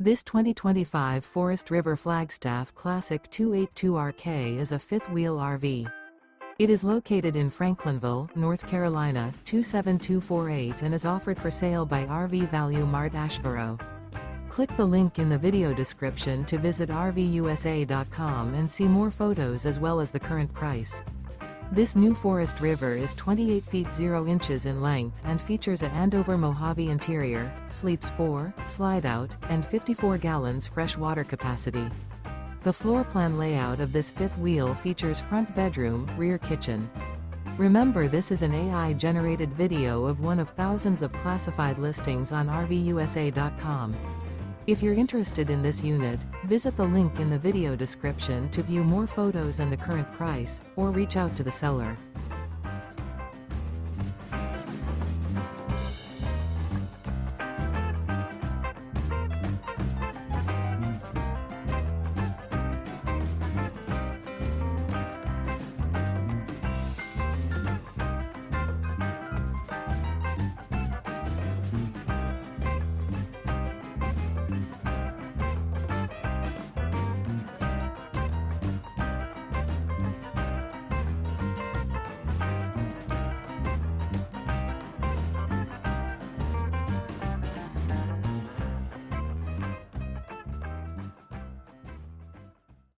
This 2025 Forest River Flagstaff Classic 282RK is a fifth-wheel RV. It is located in Franklinville, North Carolina, 27248 and is offered for sale by RV Value Mart Asheboro. Click the link in the video description to visit RVUSA.com and see more photos as well as the current price. This new Forest River is 28 feet 0 inches in length and features an Andover-Mojave interior, sleeps 4, slide-out, and 54 gallons fresh water capacity. The floor plan layout of this fifth wheel features front bedroom, rear kitchen. Remember, this is an AI-generated video of one of thousands of classified listings on RVUSA.com. If you're interested in this unit, visit the link in the video description to view more photos and the current price, or reach out to the seller.